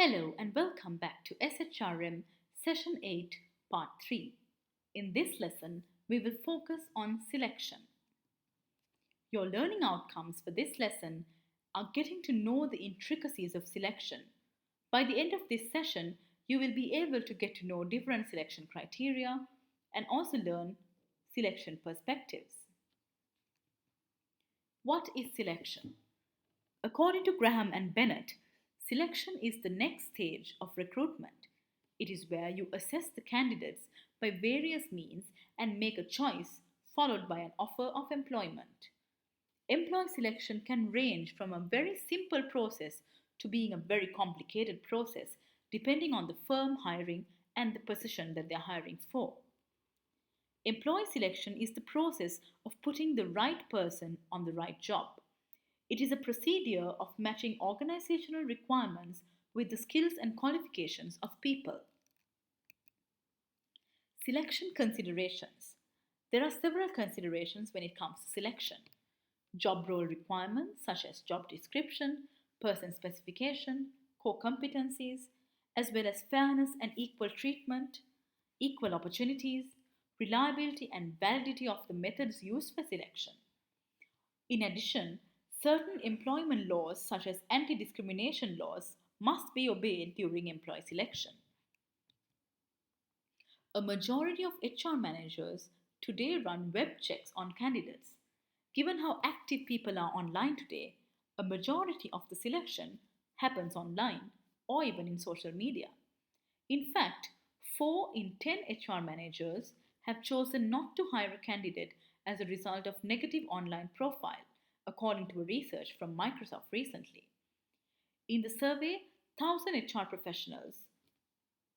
Hello and welcome back to SHRM Session 8, Part 3. In this lesson, we will focus on selection. Your learning outcomes for this lesson are getting to know the intricacies of selection. By the end of this session, you will be able to get to know different selection criteria and also learn selection perspectives. What is selection? According to Graham and Bennett, selection is the next stage of recruitment. It is where you assess the candidates by various means and make a choice, followed by an offer of employment. Employee selection can range from a very simple process to being a very complicated process, depending on the firm hiring and the position that they're hiring for. Employee selection is the process of putting the right person on the right job. It is a procedure of matching organizational requirements with the skills and qualifications of people. Selection considerations. There are several considerations when it comes to selection. Job role requirements such as job description, person specification, core competencies, as well as fairness and equal treatment, equal opportunities, reliability and validity of the methods used for selection. In addition, certain employment laws, such as anti discrimination laws, must be obeyed during employee selection. A majority of HR managers today run web checks on candidates. Given how active people are online today, a majority of the selection happens online or even in social media. In fact, 4 in 10 HR managers have chosen not to hire a candidate as a result of negative online profile, according to a research from Microsoft recently. In the survey, 1,000 HR professionals,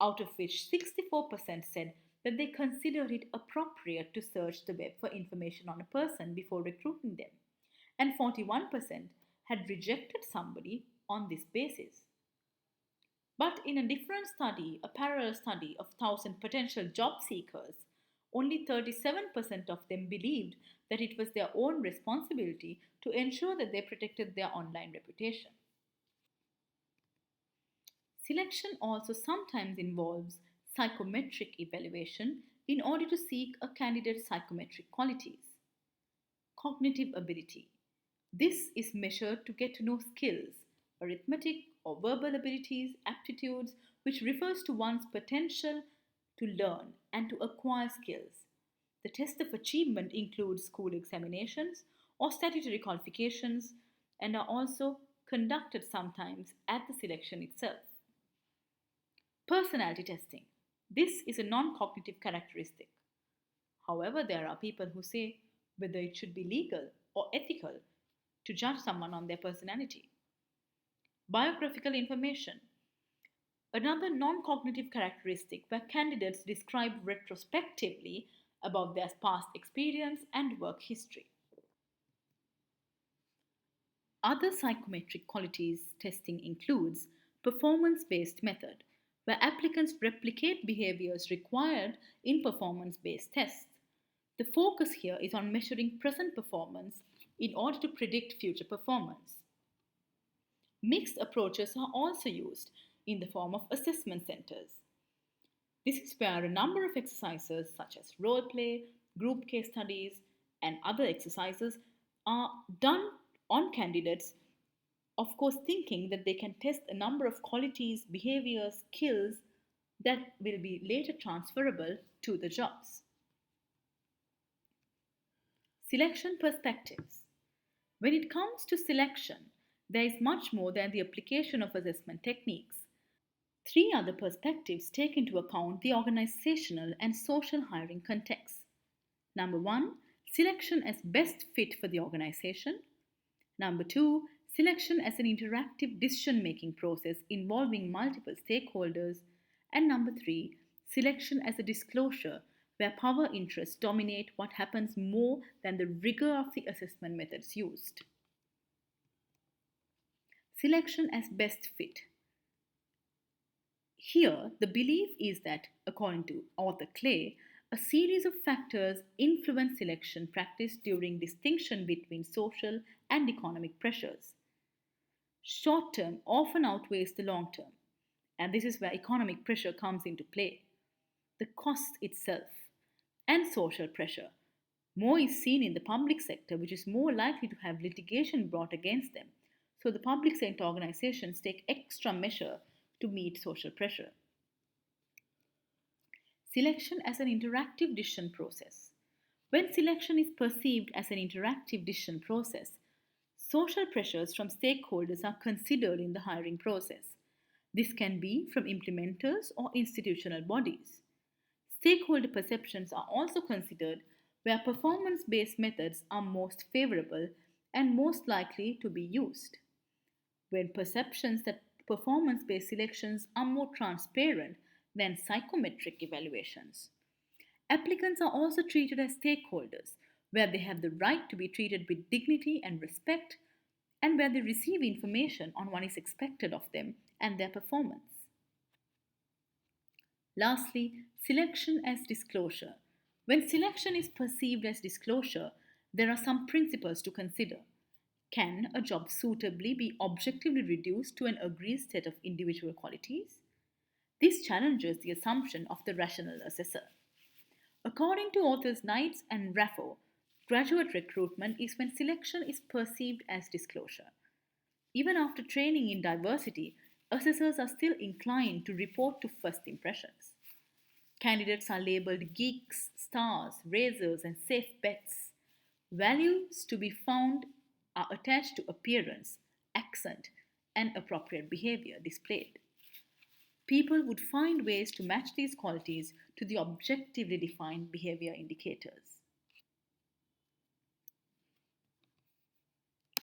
out of which 64% said that they considered it appropriate to search the web for information on a person before recruiting them, and 41% had rejected somebody on this basis. But in a different study, a parallel study of 1,000 potential job seekers, only 37% of them believed that it was their own responsibility to ensure that they protected their online reputation. Selection also sometimes involves psychometric evaluation in order to seek a candidate's psychometric qualities. Cognitive ability. This is measured to get to know skills, arithmetic or verbal abilities, aptitudes, which refers to one's potential to learn and to acquire skills. The test of achievement includes school examinations or statutory qualifications and are also conducted sometimes at the selection itself. Personality testing. This is a non cognitive characteristic. However, there are people who say whether it should be legal or ethical to judge someone on their personality. Biographical information. Another non cognitive characteristic where candidates describe retrospectively about their past experience and work history. Other psychometric qualities testing includes performance-based method, where applicants replicate behaviors required in performance-based tests. The focus here is on measuring present performance in order to predict future performance. Mixed approaches are also used in the form of assessment centers. This is where a number of exercises such as role play, group case studies, and other exercises are done on candidates, of course, thinking that they can test a number of qualities, behaviors, skills that will be later transferable to the jobs. Selection perspectives. When it comes to selection, there is much more than the application of assessment techniques. 3 other perspectives take into account the organizational and social hiring context. Number 1, selection as best fit for the organization. Number 2, selection as an interactive decision-making process involving multiple stakeholders. And number 3, selection as a disclosure where power interests dominate what happens more than the rigor of the assessment methods used. Selection as best fit. Here, the belief is that, according to author Clay, a series of factors influence selection practice during distinction between social and economic pressures. Short term often outweighs the long term. And this is where economic pressure comes into play. The cost itself and social pressure. More is seen in the public sector, which is more likely to have litigation brought against them. So the public sector organizations take extra measure to meet social pressure. Selection as an interactive decision process. When selection is perceived as an interactive decision process, social pressures from stakeholders are considered in the hiring process. This can be from implementers or institutional bodies. Stakeholder perceptions are also considered where performance based methods are most favorable and most likely to be used. When perceptions that performance based selections are more transparent than psychometric evaluations. Applicants are also treated as stakeholders, where they have the right to be treated with dignity and respect, and where they receive information on what is expected of them and their performance. Lastly, selection as disclosure. When selection is perceived as disclosure, there are some principles to consider. Can a job suitably be objectively reduced to an agreed set of individual qualities? This challenges the assumption of the rational assessor. According to authors Knights and Raffo, graduate recruitment is when selection is perceived as disclosure. Even after training in diversity, assessors are still inclined to report to first impressions. Candidates are labeled geeks, stars, razors, and safe bets. Values to be found are attached to appearance, accent, and appropriate behavior displayed. People would find ways to match these qualities to the objectively defined behavior indicators.